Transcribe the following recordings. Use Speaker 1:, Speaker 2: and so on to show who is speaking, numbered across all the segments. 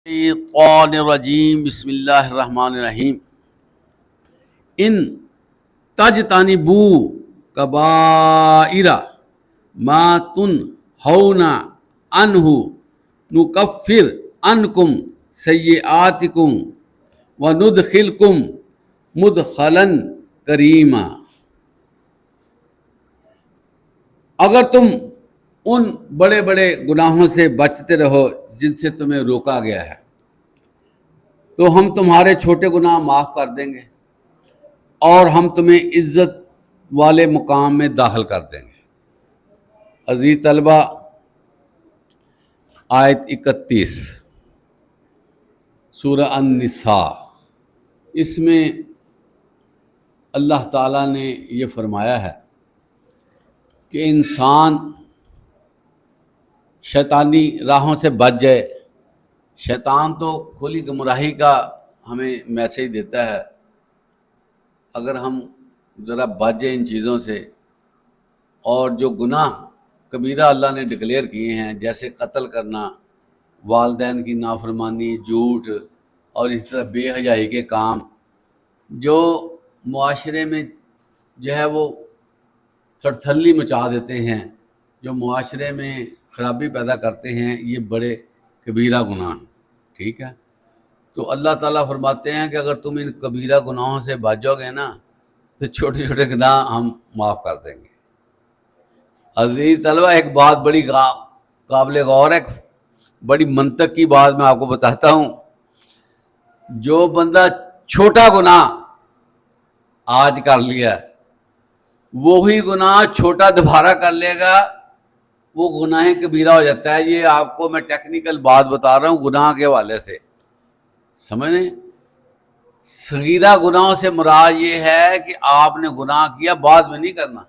Speaker 1: الشیطان الرجیم بسم اللہ الرحمن الرحیم ان تجتنبوا کبائر ما تنہون عنہ نکفر عنکم سیئاتکم وندخلکم مدخلا کریما۔ اگر تم ان بڑے بڑے گناہوں سے بچتے رہو جن سے تمہیں روکا گیا ہے تو ہم تمہارے چھوٹے گناہ معاف کر دیں گے اور ہم تمہیں عزت والے مقام میں داخل کر دیں گے۔ عزیز طلبہ، آیت 31 سورہ النساء، اس میں اللہ تعالیٰ نے یہ فرمایا ہے کہ انسان شیطانی راہوں سے بچ جائے۔ شیطان تو کھلی گمراہی کا ہمیں میسیج دیتا ہے۔ اگر ہم ذرا بچ جائیں ان چیزوں سے، اور جو گناہ کبیرہ اللہ نے ڈکلیئر کیے ہیں جیسے قتل کرنا، والدین کی نافرمانی، جھوٹ اور اس طرح بے حیائی کے کام جو معاشرے میں جو ہے وہ تھڑتھلی مچا دیتے ہیں، جو معاشرے میں خرابی پیدا کرتے ہیں، یہ بڑے کبیرہ گناہ ہیں۔ ٹھیک ہے، تو اللہ تعالیٰ فرماتے ہیں کہ اگر تم ان کبیرہ گناہوں سے بچ جاؤ گے نا تو چھوٹے چھوٹے گناہ ہم معاف کر دیں گے۔ عزیز طلبہ، ایک بات بڑی قابل غور ہے، بڑی منطق کی بات میں آپ کو بتاتا ہوں۔ جو بندہ چھوٹا گناہ آج کر لیا وہی گناہ چھوٹا دوبارہ کر لے گا، وہ گناہ کبیرہ ہو جاتا ہے۔ یہ آپ کو میں ٹیکنیکل بات بتا رہا ہوں گناہ کے حوالے سے، سمجھیں۔ صغیرہ گناہوں سے مراد یہ ہے کہ آپ نے گناہ کیا، بعد میں نہیں کرنا۔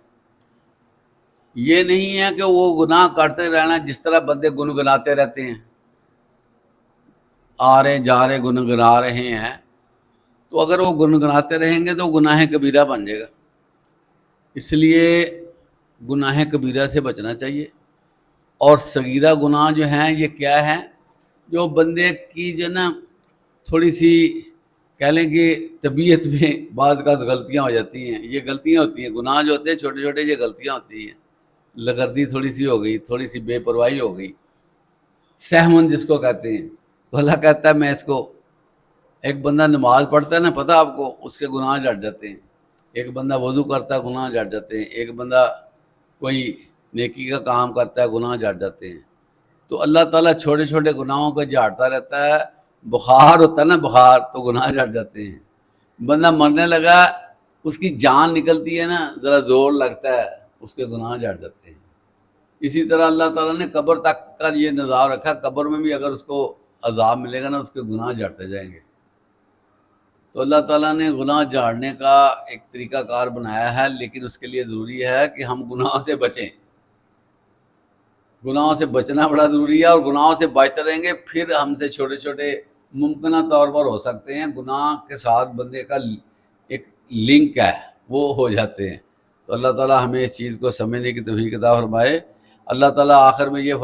Speaker 1: یہ نہیں ہے کہ وہ گناہ کرتے رہنا جس طرح بندے گنگناتے رہتے ہیں، آ رہے جا رہے گنگنا رہے ہیں، تو اگر وہ گنگناتے رہیں گے تو گناہ کبیرہ بن جائے گا۔ اس لیے گناہ کبیرہ سے بچنا چاہیے۔ اور صغیرہ گناہ جو ہیں یہ کیا ہیں؟ جو بندے کی جو نا تھوڑی سی کہہ لیں کہ طبیعت میں بعض کا غلطیاں ہو جاتی ہیں۔ یہ غلطیاں ہوتی ہیں، گناہ جو ہوتے ہیں چھوٹے چھوٹے، یہ غلطیاں ہوتی ہیں۔ لگردی تھوڑی سی ہو گئی، تھوڑی سی بے پرواہی ہو گئی، سہون جس کو کہتے ہیں، تو اللہ کہتا ہے میں اس کو، ایک بندہ نماز پڑھتا ہے نا، پتہ آپ کو، اس کے گناہ جھڑ جاتے ہیں۔ ایک بندہ وضو کرتا ہے، گناہ جھڑ جاتے ہیں۔ ایک بندہ کوئی نیکی کا کام کرتا ہے، گناہ جھڑ جاتے ہیں۔ تو اللہ تعالیٰ چھوٹے چھوٹے گناہوں کو جھاڑتا رہتا ہے۔ بخار ہوتا ہے نا، بخار، تو گناہ جھڑ جاتے ہیں۔ بندہ مرنے لگا، اس کی جان نکلتی ہے نا، ذرا زور لگتا ہے، اس کے گناہ جھڑ جاتے ہیں۔ اسی طرح اللہ تعالیٰ نے قبر تک کا یہ نظام رکھا، قبر میں بھی اگر اس کو عذاب ملے گا نا، اس کے گناہ جھڑتے جائیں گے۔ تو اللہ تعالیٰ نے گناہ جھاڑنے کا ایک طریقہ کار بنایا ہے، لیکن اس کے لیے ضروری ہے کہ ہم گناہوں سے بچیں۔ گناہوں سے بچنا بڑا ضروری ہے، اور گناہوں سے بچتے رہیں گے پھر ہم سے چھوٹے چھوٹے ممکنہ طور پر ہو سکتے ہیں، گناہ کے ساتھ بندے کا ایک لنک ہے، وہ ہو جاتے ہیں۔ تو اللہ تعالیٰ ہمیں اس چیز کو سمجھنے کی توفیق عطا فرمائے۔ اللہ تعالیٰ آخر میں یہ